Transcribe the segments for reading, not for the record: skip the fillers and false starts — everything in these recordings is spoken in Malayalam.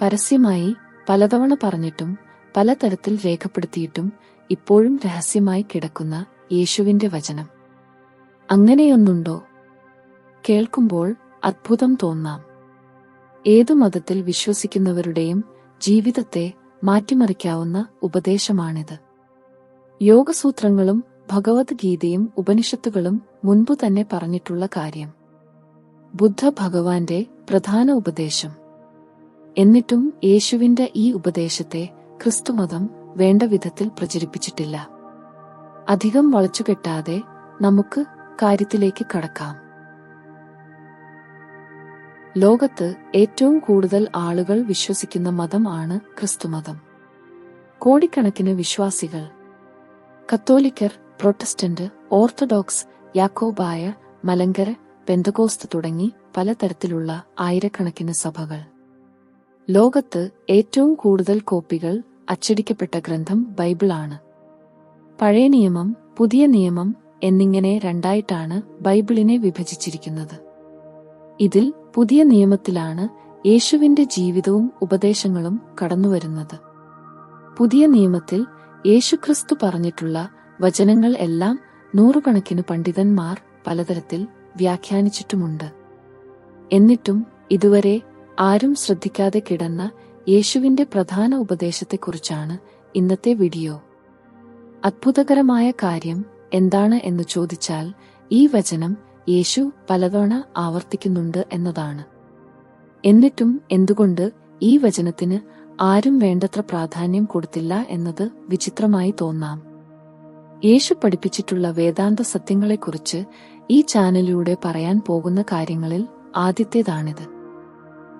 പരസ്യമായി പലതവണ പറഞ്ഞിട്ടും പലതരത്തിൽ രേഖപ്പെടുത്തിയിട്ടും ഇപ്പോഴും രഹസ്യമായി കിടക്കുന്ന യേശുവിന്റെ വചനം അങ്ങനെയൊന്നുണ്ടോ? കേൾക്കുമ്പോൾ അത്ഭുതം തോന്നാം. ഏതു മതത്തിൽ വിശ്വസിക്കുന്നവരുടെയും ജീവിതത്തെ മാറ്റിമറിക്കാവുന്ന ഉപദേശമാണിത്. യോഗസൂത്രങ്ങളും ഭഗവത്ഗീതയും ഉപനിഷത്തുകളും മുൻപു തന്നെ പറഞ്ഞിട്ടുള്ള കാര്യം. ബുദ്ധ ഭഗവാന്റെ പ്രധാന ഉപദേശം. എന്നിട്ടും യേശുവിന്റെ ഈ ഉപദേശത്തെ ക്രിസ്തുമതം വേണ്ട വിധത്തിൽ പ്രചരിപ്പിച്ചിട്ടില്ല. അധികം വളച്ചുകെട്ടാതെ നമുക്ക് കാര്യത്തിലേക്ക് കടക്കാം. ലോകത്ത് ഏറ്റവും കൂടുതൽ ആളുകൾ വിശ്വസിക്കുന്ന മതം ആണ് ക്രിസ്തുമതം. കോടിക്കണക്കിന് വിശ്വാസികൾ. കത്തോലിക്കർ, Protestant, Orthodox, Yakobaya, Malankara, Pentecost തുടങ്ങി പലതരത്തിലുള്ള ആയിരക്കണക്കിന് സഭകൾ. ലോകത്ത് ഏറ്റവും കൂടുതൽ കോപ്പികൾ അച്ചടിക്കപ്പെട്ട ഗ്രന്ഥം ബൈബിളാണ്. പഴയ നിയമം, പുതിയ നിയമം എന്നിങ്ങനെ രണ്ടായിട്ടാണ് ബൈബിളിനെ വിഭജിച്ചിരിക്കുന്നത്. ഇതിൽ പുതിയ നിയമത്തിലാണ് യേശുവിന്റെ ജീവിതവും ഉപദേശങ്ങളും കടന്നുവരുന്നത്. പുതിയ നിയമത്തിൽ യേശുക്രിസ്തു പറഞ്ഞിട്ടുള്ള വചനങ്ങൾ എല്ലാം നൂറുകണക്കിന് പണ്ഡിതന്മാർ പലതരത്തിൽ വ്യാഖ്യാനിച്ചിട്ടുമുണ്ട്. എന്നിട്ടും ഇതുവരെ ആരും ശ്രദ്ധിക്കാതെ കിടന്ന യേശുവിന്റെ പ്രധാന ഉപദേശത്തെക്കുറിച്ചാണ് ഇന്നത്തെ വീഡിയോ. അത്ഭുതകരമായ കാര്യം എന്താണ് എന്ന് ചോദിച്ചാൽ ഈ വചനം യേശു പലതവണ ആവർത്തിക്കുന്നുണ്ട് എന്നതാണ്. എന്നിട്ടും എന്തുകൊണ്ട് ഈ വചനത്തിന് ആരും വേണ്ടത്ര പ്രാധാന്യം കൊടുത്തില്ല എന്നത് വിചിത്രമായി തോന്നാം. യേശു പഠിപ്പിച്ചിട്ടുള്ള വേദാന്ത സത്യങ്ങളെക്കുറിച്ച് ഈ ചാനലിലൂടെ പറയാൻ പോകുന്ന കാര്യങ്ങളിൽ ആദ്യത്തേതാണിത്.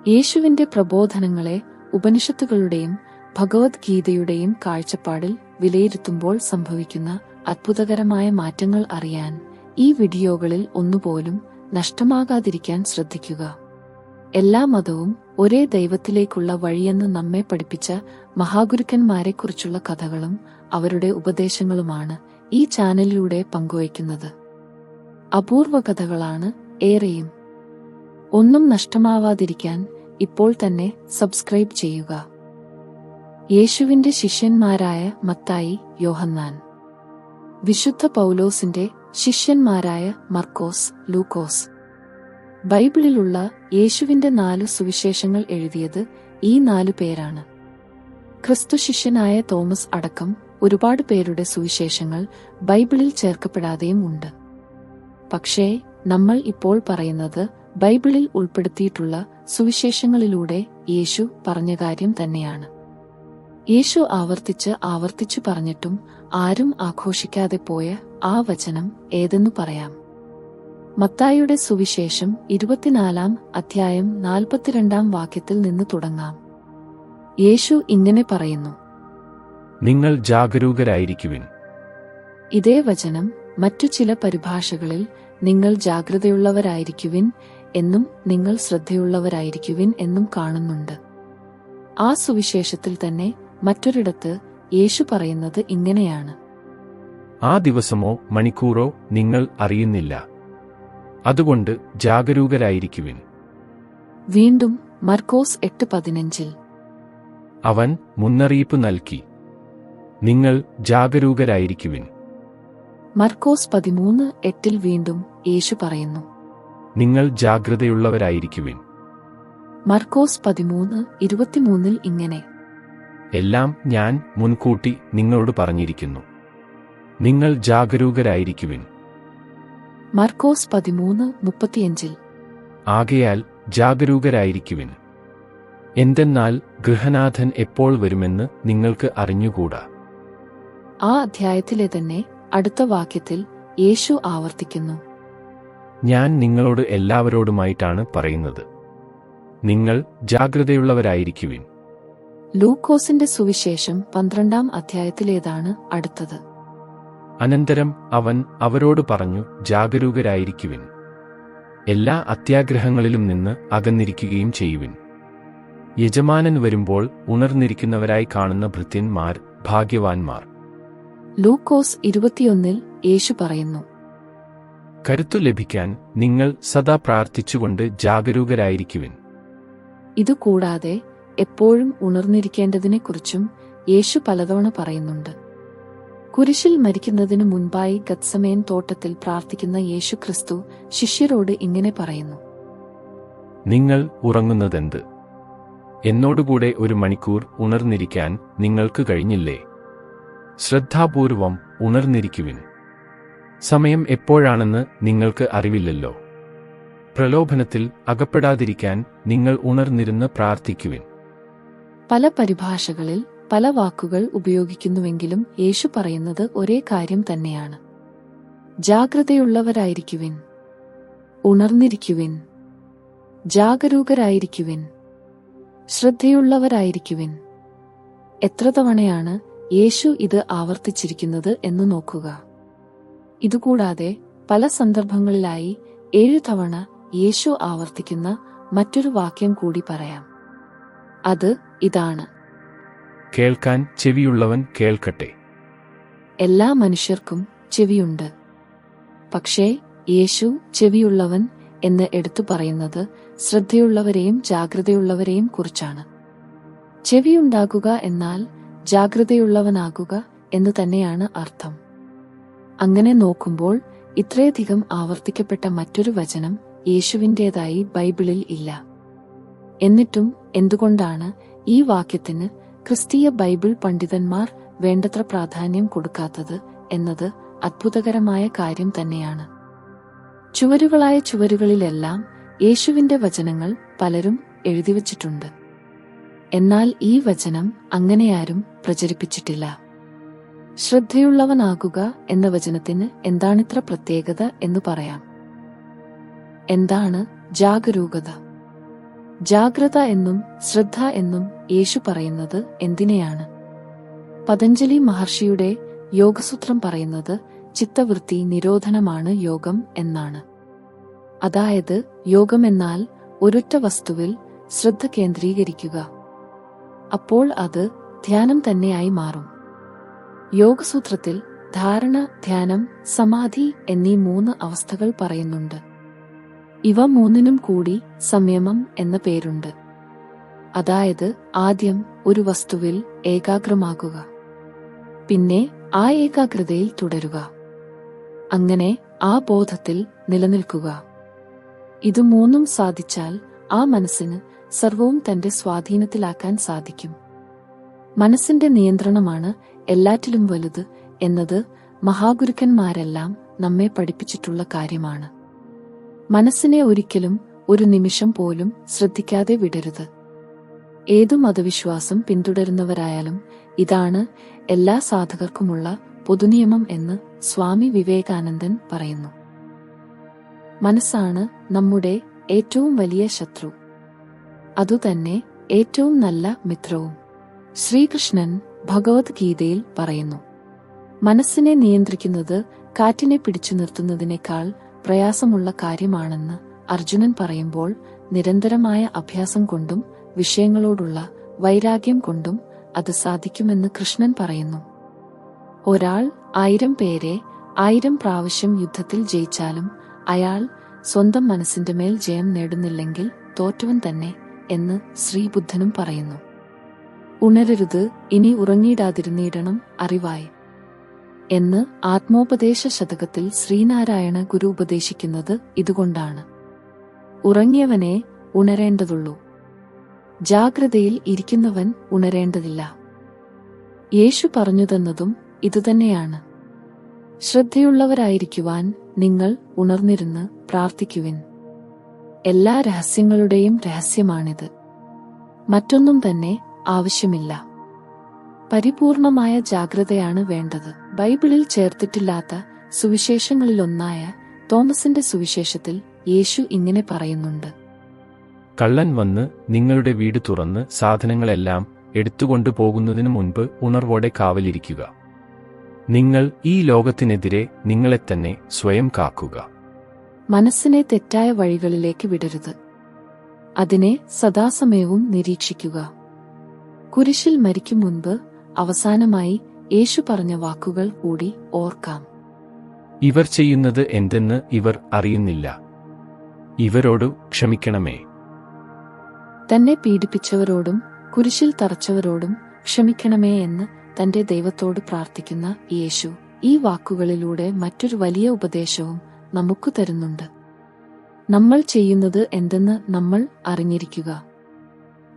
യേശുവിന്റെ പ്രബോധനങ്ങളെ ഉപനിഷത്തുകളുടെയും ഭഗവത്ഗീതയുടെയും കാഴ്ചപ്പാടിൽ വിലയിരുത്തുമ്പോൾ സംഭവിക്കുന്ന അത്ഭുതകരമായ മാറ്റങ്ങൾ അറിയാൻ ഈ വീഡിയോകളിൽ ഒന്നുപോലും നഷ്ടമാകാതിരിക്കാൻ ശ്രദ്ധിക്കുക. എല്ലാ മതവും ഒരേ ദൈവത്തിലേക്കുള്ള വഴിയെന്ന് നമ്മെ പഠിപ്പിച്ച മഹാഗുരുക്കന്മാരെക്കുറിച്ചുള്ള കഥകളും അവരുടെ ഉപദേശങ്ങളുമാണ് ഈ ചാനലിലൂടെ പങ്കുവയ്ക്കുന്നത്. അപൂർവ കഥകളാണ് ഏറെയും. ഒന്നും നഷ്ടമാവാതിരിക്കാൻ ഇപ്പോൾ തന്നെ സബ്സ്ക്രൈബ് ചെയ്യുക. യേശുവിന്റെ ശിഷ്യന്മാരായ മത്തായി, യോഹന്നാൻ. വിശുദ്ധ പൗലോസിന്റെ ശിഷ്യന്മാരായ മർക്കോസ്, ലൂക്കോസ്. ബൈബിളിലുള്ള യേശുവിന്റെ 4 സുവിശേഷങ്ങൾ എഴുതിയത് ഈ 4 പേരാണ്. ക്രിസ്തു ശിഷ്യനായ തോമസ് അടക്കം ഒരുപാട് പേരുടെ സുവിശേഷങ്ങൾ ബൈബിളിൽ ചേർക്കപ്പെടാതെയും ഉണ്ട്. പക്ഷേ നമ്മൾ ഇപ്പോൾ പറയുന്നത് ബൈബിളിൽ ഉൾപ്പെടുത്തിയിട്ടുള്ള സുവിശേഷങ്ങളിലൂടെ യേശു പറഞ്ഞ കാര്യം തന്നെയാണ്. യേശു ആവർത്തിച്ചു പറഞ്ഞിട്ടും ആരും ആഘോഷിക്കാതെ പോയ ആ വചനം ഏതെന്നു പറയാം. മത്തായിയുടെ സുവിശേഷം 24-ാം അധ്യായം 42-ാം വാക്യത്തിൽ നിന്ന് തുടങ്ങാം. യേശു ഇങ്ങനെ പറയുന്നു: നിങ്ങൾ ജാഗരൂകരായിരിക്കുവിൻ. ഇതേ വചനം മറ്റു ചില പരിഭാഷകളിൽ നിങ്ങൾ ജാഗ്രതയുള്ളവരായിരിക്കുവിൻ എന്നും നിങ്ങൾ ശ്രദ്ധയുള്ളവരായിരിക്കുവിൻ എന്നും കാണുന്നുണ്ട്. ആ സുവിശേഷത്തിൽ തന്നെ മറ്റൊരിടത്ത് യേശു പറയുന്നത് ഇങ്ങനെയാണ്: ആ ദിവസമോ മണിക്കൂറോ നിങ്ങൾ അറിയുന്നില്ല, അതുകൊണ്ട് ജാഗരൂകരായിരിക്കുവിൻ. വീണ്ടും മർക്കോസ് 8:15 അവൻ മുന്നറിയിപ്പ് നൽകി, നിങ്ങൾ ജാഗരൂകരായിരിക്കുവിൻ. മർക്കോസ് 13:8 വീണ്ടും യേശു പറയുന്നു, നിങ്ങൾ ജാഗ്രതയുള്ളവരായിരിക്കുവിൻ. മർക്കോസ് 13:23 ഇങ്ങനെ: എല്ലാം ഞാൻ മുൻകൂട്ടി നിങ്ങളോട് പറഞ്ഞിരിക്കുന്നു, നിങ്ങൾ ജാഗരൂകരായിരിക്കുവിൻ. മർക്കോസ് 13:35 ആകയാൽ ജാഗരൂകരായിരിക്കുവിൻ. എന്തെന്നാൽ ഗൃഹനാഥൻ എപ്പോൾ വരുമെന്ന് നിങ്ങൾക്ക് അറിഞ്ഞുകൂടാ. ആ അധ്യായത്തിലെ തന്നെ അടുത്ത വാക്യത്തിൽ യേശു ആവർത്തിക്കുന്നു, ഞാൻ നിങ്ങളോട് എല്ലാവരോടുമായിട്ടാണ് പറയുന്നത്, നിങ്ങൾ ജാഗ്രതയുള്ളവരായിരിക്കുവിൻ. ലൂക്കോസിന്റെ സുവിശേഷം 12-ാം അധ്യായത്തിലേതാണ് അടുത്തത്. അനന്തരം അവൻ അവരോട് പറഞ്ഞു, ജാഗരൂകരായിരിക്കുവിൻ. എല്ലാ അത്യാഗ്രഹങ്ങളിലും നിന്ന് അകന്നിരിക്കുകയും ചെയ്യുവിൻ. യജമാനൻ വരുമ്പോൾ ഉണർന്നിരിക്കുന്നവരായി കാണുന്ന ഭൃത്യന്മാർ ഭാഗ്യവാന്മാർ. ലൂക്കോസ് 21 യേശു പറയുന്നു, കരുത്തു ലഭിക്കാൻ നിങ്ങൾ സദാ പ്രാർത്ഥിച്ചുകൊണ്ട് ജാഗരൂകരായിരിക്കുവിൻ. ഇതുകൂടാതെ എപ്പോഴും ഉണർന്നിരിക്കേണ്ടതിനെക്കുറിച്ചും യേശു പലതവണ പറയുന്നുണ്ട്. കുരിശിൽ മരിക്കുന്നതിനു മുൻപായി ഗത്സമേൻ തോട്ടത്തിൽ പ്രാർത്ഥിക്കുന്ന യേശുക്രിസ്തു ശിഷ്യരോട് ഇങ്ങനെ പറയുന്നു: നിങ്ങൾ ഉറങ്ങുന്നതെന്ത്? എന്നോടുകൂടെ 1 മണിക്കൂർ ഉണർന്നിരിക്കാൻ നിങ്ങൾക്ക് കഴിഞ്ഞില്ലേ? ശ്രദ്ധാപൂർവം ഉണർന്നിരിക്കുവിൻ. സമയം എപ്പോഴാണെന്ന് നിങ്ങൾക്ക് അറിവില്ലല്ലോ. പ്രലോഭനത്തിൽ അകപ്പെടാതിരിക്കാൻ നിങ്ങൾ ഉണർന്നിരുന്ന് പ്രാർത്ഥിക്കുവിൻ. പല പരിഭാഷകളിൽ പല വാക്കുകൾ ഉപയോഗിക്കുന്നുവെങ്കിലും യേശു പറയുന്നത് ഒരേ കാര്യം തന്നെയാണ്: ജാഗ്രതയുള്ളവരായിരിക്കുവിൻ, ഉണർന്നിരിക്കുവിൻ, ജാഗരൂകരായിരിക്കുവിൻ, ശ്രദ്ധയുള്ളവരായിരിക്കുവിൻ. എത്ര തവണയാണ് യേശു ഇത് ആവർത്തിച്ചിരിക്കുന്നത് എന്ന് നോക്കുക. ഇതുകൂടാതെ പല സന്ദർഭങ്ങളിലായി 7 തവണ യേശു ആവർത്തിക്കുന്ന മറ്റൊരു വാക്യം കൂടി പറയാം. അത് ഇതാണ്: കേൾക്കാൻ ചെവിയുള്ളവൻ കേൾക്കട്ടെ. എല്ലാ മനുഷ്യർക്കും ചെവിയുണ്ട്. പക്ഷേ യേശു ചെവിയുള്ളവൻ എന്ന് എടുത്തു പറയുന്നത് ശ്രദ്ധയുള്ളവരെയും ജാഗ്രതയുള്ളവരെയും കുറിച്ചാണ്. ചെവിയുണ്ടാകുക എന്നാൽ ജാഗ്രതയുള്ളവനാകുക എന്ന് തന്നെയാണ് അർത്ഥം. അങ്ങനെ നോക്കുമ്പോൾ ഇത്രയധികം ആവർത്തിക്കപ്പെട്ട മറ്റൊരു വചനം യേശുവിൻ്റേതായി ബൈബിളിൽ ഇല്ല. എന്നിട്ടും എന്തുകൊണ്ടാണ് ഈ വാക്യത്തിന് ക്രിസ്തീയ ബൈബിൾ പണ്ഡിതന്മാർ വേണ്ടത്ര പ്രാധാന്യം കൊടുക്കാത്തത് എന്നത് അത്ഭുതകരമായ കാര്യം തന്നെയാണ്. ചുവരുകളായ ചുവരുകളിലെല്ലാം യേശുവിന്റെ വചനങ്ങൾ പലരും എഴുതിവച്ചിട്ടുണ്ട്. എന്നാൽ ഈ വചനം അങ്ങനെയാരും പ്രചരിപ്പിച്ചിട്ടില്ല. ശ്രദ്ധയുള്ളവനാകുക എന്ന വചനത്തിന് എന്താണിത്ര പ്രത്യേകത എന്ന് പറയാം. എന്താണ് ജാഗരൂകത? ജാഗ്രത എന്നും ശ്രദ്ധ എന്നും യേശു പറയുന്നത് എന്തിനെയാണ്? പതഞ്ജലി മഹർഷിയുടെ യോഗസൂത്രം പറയുന്നത് ചിത്തവൃത്തി നിരോധനമാണ് യോഗം എന്നാണ്. അതായത് യോഗമെന്നാൽ ഒരൊറ്റ വസ്തുവിൽ ശ്രദ്ധ കേന്ദ്രീകരിക്കുക. അപ്പോൾ അത് ധ്യാനം തന്നെയായി മാറും. യോഗസൂത്രത്തിൽ ധാരണ, ധ്യാനം, സമാധി എന്നീ 3 അവസ്ഥകൾ പറയുന്നുണ്ട്. ഇവ 3നും കൂടി സംയമം എന്ന പേരുണ്ട്. അതായത് ആദ്യം ഒരു വസ്തുവിൽ ഏകാഗ്രമാകുക, പിന്നെ ആ ഏകാഗ്രതയിൽ തുടരുക, അങ്ങനെ ആ ബോധത്തിൽ നിലനിൽക്കുക. ഇത് 3ഉം സാധിച്ചാൽ ആ മനസ്സിന് സർവവും തന്റെ സ്വാധീനത്തിലാക്കാൻ സാധിക്കും. മനസ്സിന്റെ നിയന്ത്രണമാണ് എല്ലാറ്റിലും വലുത് എന്നത് മഹാഗുരുക്കന്മാരെല്ലാം നമ്മെ പഠിപ്പിച്ചിട്ടുള്ള കാര്യമാണ്. മനസ്സിനെ ഒരിക്കലും ഒരു നിമിഷം പോലും ശ്രദ്ധിക്കാതെ വിടരുത്. ഏതു മതവിശ്വാസം പിന്തുടരുന്നവരായാലും ഇതാണ് എല്ലാ സാധകർക്കുമുള്ള പൊതുനിയമം എന്ന് സ്വാമി വിവേകാനന്ദൻ പറയുന്നു. മനസ്സാണ് നമ്മുടെ ഏറ്റവും വലിയ ശത്രു, അതുതന്നെ ഏറ്റവും നല്ല മിത്രവും. ശ്രീകൃഷ്ണൻ ഭഗവത്ഗീതയിൽ പറയുന്നു, മനസ്സിനെ നിയന്ത്രിക്കുന്നത് കാറ്റിനെ പിടിച്ചു നിർത്തുന്നതിനേക്കാൾ പ്രയാസമുള്ള കാര്യമാണെന്ന് അർജുനൻ പറയുമ്പോൾ നിരന്തരമായ അഭ്യാസം കൊണ്ടും വിഷയങ്ങളോടുള്ള വൈരാഗ്യം കൊണ്ടും അത് സാധിക്കുമെന്ന് കൃഷ്ണൻ പറയുന്നു. ഒരാൾ 1000 പേരെ 1000 പ്രാവശ്യം യുദ്ധത്തിൽ ജയിച്ചാലും അയാൾ സ്വന്തം മനസ്സിന്റെ മേൽ ജയം നേടുന്നില്ലെങ്കിൽ തോറ്റവൻ തന്നെ എന്ന് ശ്രീബുദ്ധനും പറയുന്നു. ഉണരരുത്, ഇനി ഉറങ്ങിയിടാതിരുന്നിടണം അറിവായി എന്ന് ആത്മോപദേശ ശതകത്തിൽ ശ്രീനാരായണ ഗുരു ഉപദേശിക്കുന്നത് ഇതുകൊണ്ടാണ്. ഉറങ്ങിയവനെ ഉണരേണ്ടതുള്ളൂ, ജാഗ്രതയിൽ ഇരിക്കുന്നവൻ ഉണരേണ്ടതില്ല. യേശു പറഞ്ഞുതന്നതും ഇതുതന്നെയാണ്. ശ്രദ്ധയുള്ളവരായിരിക്കുവാൻ നിങ്ങൾ ഉണർന്നിരുന്ന് പ്രാർത്ഥിക്കുവിൻ. എല്ലാ രഹസ്യങ്ങളുടെയും രഹസ്യമാണിത്. മറ്റൊന്നും തന്നെ ആവശ്യമില്ല. പരിപൂർണമായ ജാഗ്രതയാണ് വേണ്ടത്. ബൈബിളിൽ ചേർത്തിട്ടില്ലാത്ത സുവിശേഷങ്ങളിലൊന്നായ തോമസിന്റെ സുവിശേഷത്തിൽ യേശു ഇങ്ങനെ പറയുന്നുണ്ട്: കള്ളൻ വന്ന് നിങ്ങളുടെ വീട് തുറന്ന് സാധനങ്ങളെല്ലാം എടുത്തുകൊണ്ടു പോകുന്നതിനു മുൻപ് ഉണർവോടെ കാവലിരിക്കുക. നിങ്ങൾ ഈ ലോകത്തിനെതിരെ നിങ്ങളെത്തന്നെ സ്വയം കാക്കുക. മനസ്സിനെ തെറ്റായ വഴികളിലേക്ക് വിടരുത്. അതിനെ സദാസമയവും നിരീക്ഷിക്കുക. കുരിശിൽ മരിക്കും മുൻപ് അവസാനമായി യേശു പറഞ്ഞ വാക്കുകൾ കൂടി ഓർക്കാം: ഇവർ ചെയ്യുന്നത് എന്തെന്ന് ഇവർ അറിയുന്നില്ല. ഇവരോടു ക്ഷമിക്കണമേ. തന്നെ പീഡിപ്പിച്ചവരോടും കുരിശിൽ തറച്ചവരോടും ക്ഷമിക്കണമേ എന്ന് തന്റെ ദൈവത്തോട് പ്രാർത്ഥിക്കുന്ന യേശു ഈ വാക്കുകളിലൂടെ മറ്റൊരു വലിയ ഉപദേശവും നമുക്ക് തരുന്നുണ്ട്. നമ്മൾ ചെയ്യുന്നത് എന്തെന്ന് നമ്മൾ അറിഞ്ഞിരിക്കുക.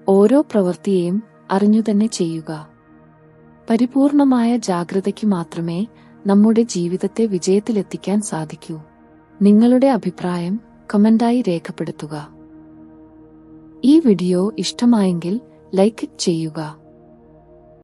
ഓരോ പ്രവൃത്തിയെയും അറിഞ്ഞുതന്നെ ചെയ്യുക. പരിപൂർണമായ ജാഗ്രതയ്ക്ക് മാത്രമേ നമ്മുടെ ജീവിതത്തെ വിജയത്തിലെത്തിക്കാൻ സാധിക്കൂ. നിങ്ങളുടെ അഭിപ്രായം കമന്റായി രേഖപ്പെടുത്തുക. ഈ വീഡിയോ ഇഷ്ടമായെങ്കിൽ ലൈക്ക് ചെയ്യുക.